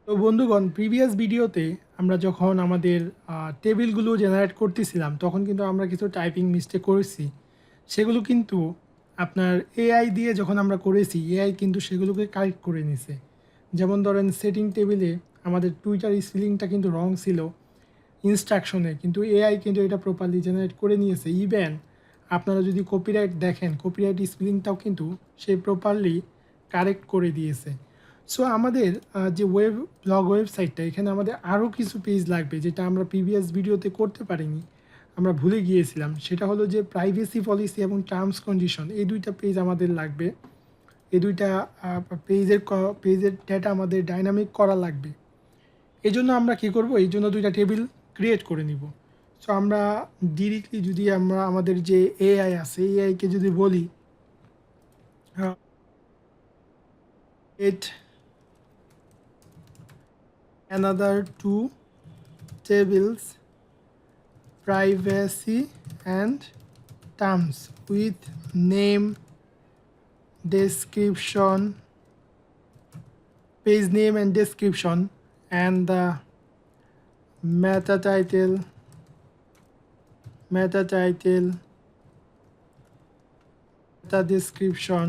তো বন্ধুগণ, প্রিভিয়াস ভিডিওতে আমরা যখন আমাদের টেবিলগুলো জেনারেট করতেছিলাম তখন কিন্তু আমরা কিছু টাইপিং মিস্টেক করেছি। সেগুলো কিন্তু আপনার এআই দিয়ে যখন আমরা করেছি, এআই কিন্তু সেগুলোকে কারেক্ট করে নিছে। যেমন ধরেন, সেটিং টেবিলে আমাদের টুইটার স্পেলিংটা কিন্তু রং ছিল ইনস্ট্রাকশনে, কিন্তু এআই কিন্তু এটা প্রপারলি জেনারেট করে নিয়েছে। ইভেন আপনারা যদি কপিরাইট দেখেন, কপিরাইট স্পেলিংটাও কিন্তু সে প্রপারলি কারেক্ট করে দিয়েছে। সো আমাদের যে ব্লগ ওয়েবসাইটটা, এখানে আমাদের আরও কিছু পেজ লাগবে যেটা আমরা প্রিভিয়াস ভিডিওতে করতে পারিনি, আমরা ভুলে গিয়েছিলাম। সেটা হলো যে প্রাইভেসি পলিসি এবং টার্মস কন্ডিশন, এই দুইটা পেজ আমাদের লাগবে। এই দুইটা পেজের ডেটা আমাদের ডাইনামিক করা লাগবে। এই জন্য আমরা কী করব, এই জন্য দুইটা টেবিল ক্রিয়েট করে নিব। সো আমরা ডিরেক্টলি যদি আমরা আমাদের যে এআই আছে, এআইকে যদি বলি এট another two tables privacy and terms with name, description, page name and description, and the meta title, meta description,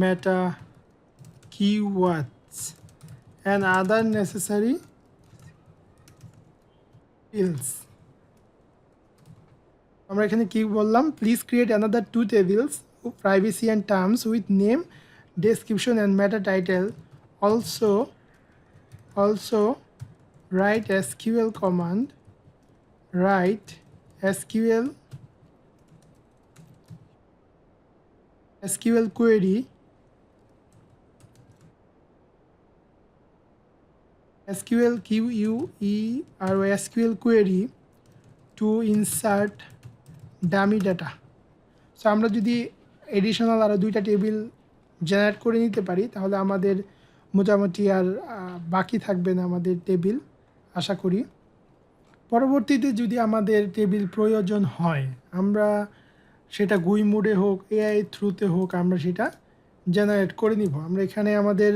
meta keywords, and other necessary fields. আমরা এখানে কি বললাম, please create another two tables privacy and terms with name, description and meta title. Also write SQL command, write SQL query, SQL query to insert dummy data. So আমরা যদি additional আরও দুইটা table generate করে নিতে পারি তাহলে আমাদের মোটামুটি আর বাকি থাকবে না আমাদের টেবিল, আশা করি। পরবর্তীতে যদি আমাদের টেবিল প্রয়োজন হয়, আমরা সেটা গুই মোডে হোক, এআই থ্রুতে হোক, আমরা সেটা জেনারেট করে নিব। আমরা এখানে আমাদের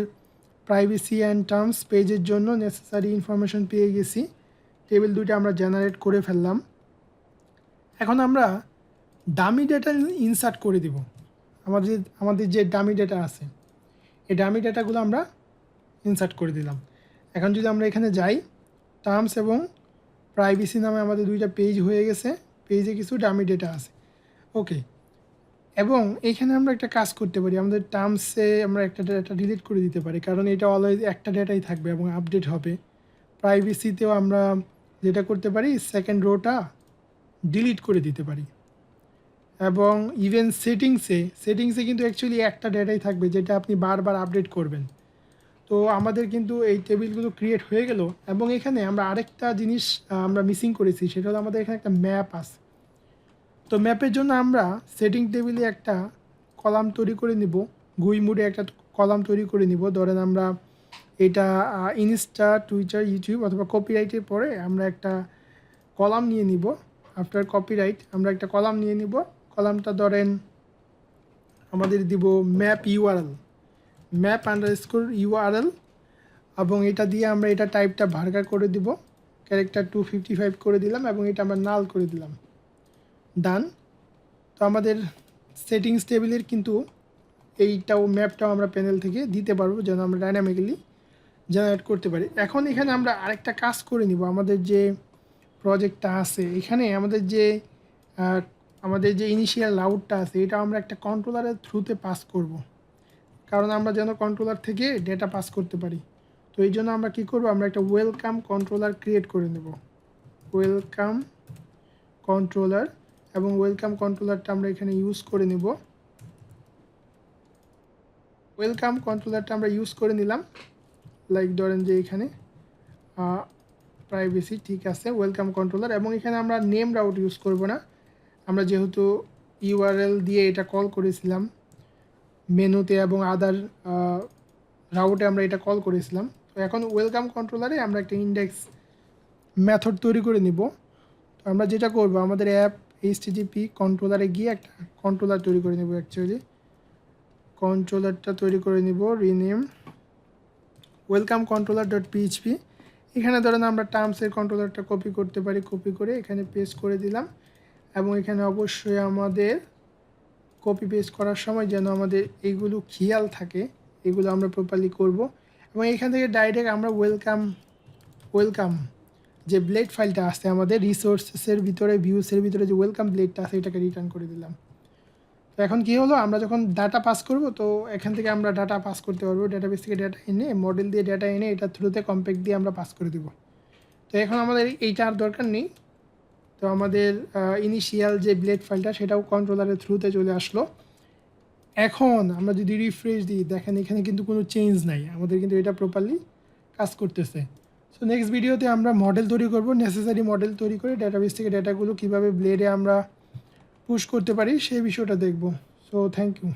প্রাইভেসি অ্যান্ড টার্মস পেজের জন্য নেসেসারি ইনফরমেশন পেয়ে গেছি। টেবিল দুইটা আমরা জেনারেট করে ফেললাম। এখন আমরা ডামি ডেটা ইনসার্ট করে দিব। আমাদের যে ডামি ডেটা আছে, এই ডামি ডেটাগুলো আমরা ইনসার্ট করে দিলাম। এখন যদি আমরা এখানে যাই, টার্মস এবং প্রাইভেসি নামে আমাদের দুইটা পেজ হয়ে গেছে, পেজে কিছু ডামি ডেটা আছে। ওকে, এবং এইখানে আমরা একটা কাজ করতে পারি, আমাদের টার্মসে আমরা একটা ডেটা ডিলিট করে দিতে পারি, কারণ এটা অলওয়েজ একটা ডেটাই থাকবে এবং আপডেট হবে। প্রাইভেসিতেও আমরা যেটা করতে পারি, সেকেন্ড রোটা ডিলিট করে দিতে পারি। এবং ইভেন সেটিংসে কিন্তু অ্যাকচুয়ালি একটা ডেটাই থাকবে যেটা আপনি বারবার আপডেট করবেন। তো আমাদের কিন্তু এই টেবিলগুলো ক্রিয়েট হয়ে গেল। এবং এখানে আমরা আরেকটা জিনিস আমরা মিসিং করেছি, সেটা হলো আমাদের এখানে একটা ম্যাপ আছে। তো ম্যাপের জন্য আমরা সেটিং টেবিলে একটা কলাম তৈরি করে নিব, গুই মুডে একটা কলাম তৈরি করে নিব। ধরেন আমরা এটা ইনস্টা, টুইটার, ইউটিউব অথবা কপিরাইটের পরে আমরা একটা কলাম নিয়ে নিব। আফটার কপিরাইট আমরা একটা কলাম নিয়ে নিব। কলামটা ধরেন আমাদের দিব ম্যাপ_URL, এবং এটা দিয়ে আমরা এটা টাইপটা ভার্গার করে দিব, ক্যারেক্টার 255 করে দিলাম, এবং এটা আমরা নাল করে দিলাম। ডান। তো আমাদের সেটিংস টেবিলের কিন্তু ম্যাপটাও আমরা প্যানেল থেকে দিতে পারবো, যেন আমরা ডাইনামিক্যালি জেনারেট করতে পারি। এখন এখানে আমরা আরেকটা কাজ করে নিব। আমাদের যে প্রজেক্টটা আছে, এখানে আমাদের যে ইনিশিয়াল আউটটা আছে, এটা আমরা একটা কন্ট্রোলারের থ্রুতে পাস করব, কারণ আমরা যেন কন্ট্রোলার থেকে ডেটা পাস করতে পারি। তো এই জন্য আমরা কী করব, আমরা একটা ওয়েলকাম কন্ট্রোলার ক্রিয়েট করে নেব, ওয়েলকাম কন্ট্রোলার। এবং ওয়েলকাম কন্ট্রোলারটা আমরা এখানে ইউজ করে নেব। ওয়েলকাম কন্ট্রোলারটা আমরা ইউজ করে নিলাম। লাইক ধরেন যে এখানে প্রাইভেসি ঠিক আছে, ওয়েলকাম কন্ট্রোলার। এবং এখানে আমরা নেম রাউট ইউজ করব না, আমরা যেহেতু ইউআরএল দিয়ে এটা কল করেছিলাম মেনুতে এবং আদার রাউটে আমরা এটা কল করেছিলাম। তো এখন ওয়েলকাম কন্ট্রোলারে আমরা একটা ইন্ডেক্স মেথড তৈরি করে নিব। তো আমরা যেটা করব, আমাদের অ্যাপ HTTP কন্ট্রোলারে গিয়ে একটা কন্ট্রোলার তৈরি করে নেব। অ্যাকচুয়ালি কন্ট্রোলারটা তৈরি করে নিব, rename welcome controller dot PHP. এখানে ধরেন আমরা টার্মসের কন্ট্রোলারটা কপি করতে পারি, কপি করে এখানে পেস্ট করে দিলাম। এবং এখানে অবশ্যই আমাদের কপি পেস্ট করার সময় যেন আমাদের এইগুলো খেয়াল থাকে, এগুলো আমরা প্রপারলি করব। এবং এখান থেকে ডাইরেক্ট আমরা ওয়েলকাম যে ব্লেড ফাইলটা আছে আমাদের রিসোর্সের ভিতরে, ভিউসের ভিতরে যে ওয়েলকাম ব্লেডটা আছে এটাকে রিটার্ন করে দিলাম। তো এখন কী হলো, আমরা যখন ডাটা পাস করব, তো এখান থেকে আমরা ডাটা পাস করতে পারবো, ডাটাবেস থেকে ডাটা এনে, মডেল দিয়ে ডাটা এনে এটার থ্রুতে কম্প্যাক্ট দিয়ে আমরা পাস করে দেবো। তো এখন আমাদের এইটা আর দরকার নেই। তো আমাদের ইনিশিয়াল যে ব্লেড ফাইলটা সেটাও কন্ট্রোলারের থ্রুতে চলে আসলো। এখন আমরা যদি রিফ্রেশ দিই, দেখেন এখানে কিন্তু কোনো চেঞ্জ নাই, আমাদের কিন্তু এটা প্রপারলি কাজ করতেছে। সো নেক্সট ভিডিওতে আমরা মডেল তৈরি করব, নেসেসারি মডেল তৈরি করে ডাটাবেস থেকে ডাটাগুলো কীভাবে ব্লেডে আমরা পুশ করতে পারি সেই বিষয়টা দেখব। So thank you.